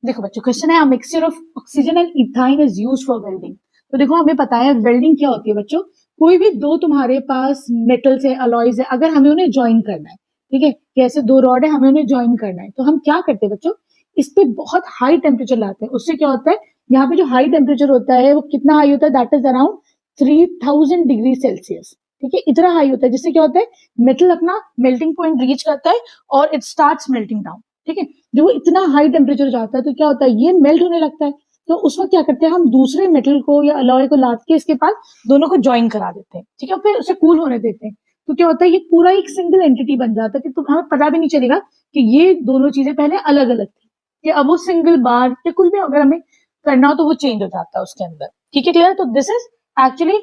देखो बच्चों, क्वेश्चन है, अ mixture of oxygen and ethyne is used for welding. तो देखो हमें पता है वेल्डिंग क्या होती है बच्चों, कोई भी दो तुम्हारे पास मेटल्स है, अलॉयज है, अगर हमें उन्हें ज्वाइन करना है, ठीक है, जैसे दो रॉड है, हमें उन्हें ज्वाइन करना है, तो हम क्या करते हैं बच्चों, इस पे बहुत हाई टेम्परेचर लाते हैं। उससे क्या होता है, यहाँ पे जो हाई टेम्परेचर होता है वो कितना हाई होता है, that is around 3000 degree Celsius. ठीक है, इतना हाई होता है, जिससे क्या होता है, मेटल अपना मेल्टिंग पॉइंट रीच करता है और इट स्टार्ट्स मेल्टिंग डाउन। ठीक है, जब वो इतना हाई टेम्परेचर जाता है तो क्या होता है, ये मेल्ट होने लगता है। तो उस वक्त क्या करते हैं, हम दूसरे मेटल को या अलॉय को लाद के इसके पास दोनों को ज्वाइन करा देते हैं। ठीक है, फिर उसे कूल होने देते हैं। तो क्या होता है, ये पूरा एक सिंगल एंटिटी बन जाता है कि तो हमें पता भी नहीं चलेगा कि ये दोनों चीजें पहले अलग अलग थी, कि अब वो सिंगल बार या कुछ भी अगर हमें करना हो तो वो चेंज हो जाता है उसके अंदर। ठीक है, क्लियर। तो दिस इज एक्चुअली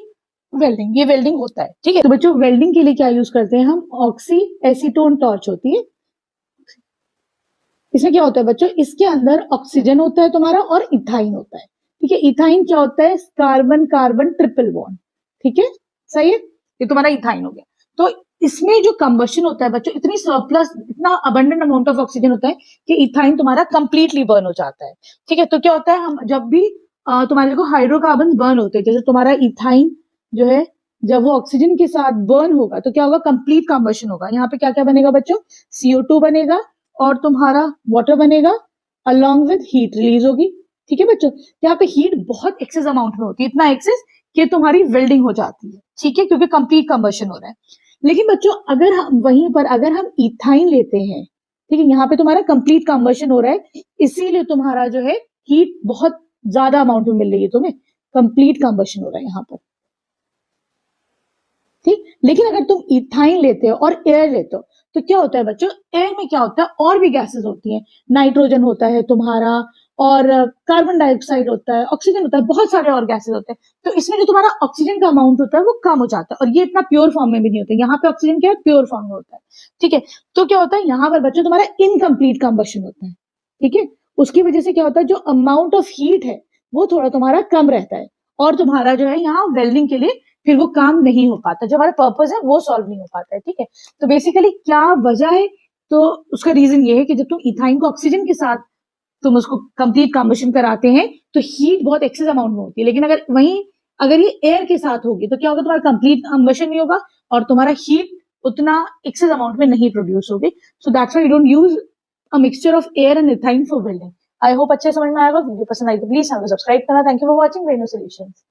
वेल्डिंग, ये वेल्डिंग होता है। ठीक है, तो बच्चों वेल्डिंग के लिए क्या यूज करते हैं हम, ऑक्सी एसीटोन टॉर्च होती है। इसमें क्या होता है बच्चों, इसके अंदर ऑक्सीजन होता है तुम्हारा और इथाइन होता है। ठीक है, इथाइन क्या होता है, कार्बन कार्बन ट्रिपल बॉन्ड। ठीक है, सही है, ये तुम्हारा इथाइन हो गया। तो इसमें जो कंबशन होता है बच्चों, इतनी सरप्लस, इतना अबंडेंट अमाउंट ऑफ ऑक्सीजन होता है कि इथाइन तुम्हारा कंप्लीटली बर्न हो जाता है। ठीक है, तो क्या होता है, हम जब भी तुम्हारे को हाइड्रोकार्बन बर्न होते हैं, जैसे तुम्हारा इथाइन जो है, जब वो ऑक्सीजन के साथ बर्न होगा तो क्या होगा, कंप्लीट कंबशन होगा। यहाँ पे क्या क्या बनेगा बच्चों, CO2 बनेगा और तुम्हारा वाटर बनेगा, अलॉन्ग विद हीट रिलीज होगी। ठीक है बच्चों, यहाँ पे हीट बहुत एक्सेस अमाउंट में होती है, इतना एक्सेस कि तुम्हारी वेल्डिंग हो जाती है। ठीक है, क्योंकि कंप्लीट कंबशन हो रहा है। लेकिन बच्चों अगर हम वहीं पर अगर हम इथाइन लेते हैं, ठीक है, यहाँ पे तुम्हारा कंप्लीट कंबशन हो रहा है, इसीलिए तुम्हारा जो है हीट बहुत ज्यादा अमाउंट में मिल रही है तुम्हें, कंप्लीट कंबशन हो रहा है यहाँ पर। ठीक, लेकिन अगर तुम इथाइन लेते हो और एयर लेते हो तो क्या होता है बच्चों, एयर में क्या होता है, और भी गैसेस होती हैं, नाइट्रोजन होता है तुम्हारा, और कार्बन डाइऑक्साइड होता है, ऑक्सीजन होता है, बहुत सारे और गैसेस होते हैं। तो इसमें जो तुम्हारा ऑक्सीजन का अमाउंट होता है वो कम हो जाता है, और ये इतना प्योर फॉर्म में भी नहीं होता। यहाँ पे ऑक्सीजन क्या है, प्योर फॉर्म में होता है। ठीक है, तो क्या होता है, यहाँ पर बच्चों तुम्हारा इनकम्प्लीट कंबशन होता है। ठीक है, उसकी वजह से क्या होता है, जो अमाउंट ऑफ हीट है वो थोड़ा तुम्हारा कम रहता है, और तुम्हारा जो है यहाँ वेल्डिंग के लिए फिर वो काम नहीं हो पाता, जो हमारा पर्पस है वो सॉल्व नहीं हो पाता है। ठीक है, तो बेसिकली क्या वजह है, तो उसका रीजन ये है कि जब तुम इथाइन को ऑक्सीजन के साथ तुम उसको कंप्लीट कंबशन कराते हैं तो हीट बहुत एक्सेस अमाउंट में होती है। लेकिन अगर ये एयर के साथ होगी तो क्या होगा, तुम्हारा कंप्लीट कंबशन नहीं होगा और तुम्हारा हीट उतना एक्सेस अमाउंट में नहीं प्रोड्यूस होगी। So that's why we don't use a mixture of air and ethyne for welding. I hope अच्छे समझ में आएगा। वीडियो पसंद आई तो प्लीज सब्सक्राइब करना। Thank you for watching Reno solutions.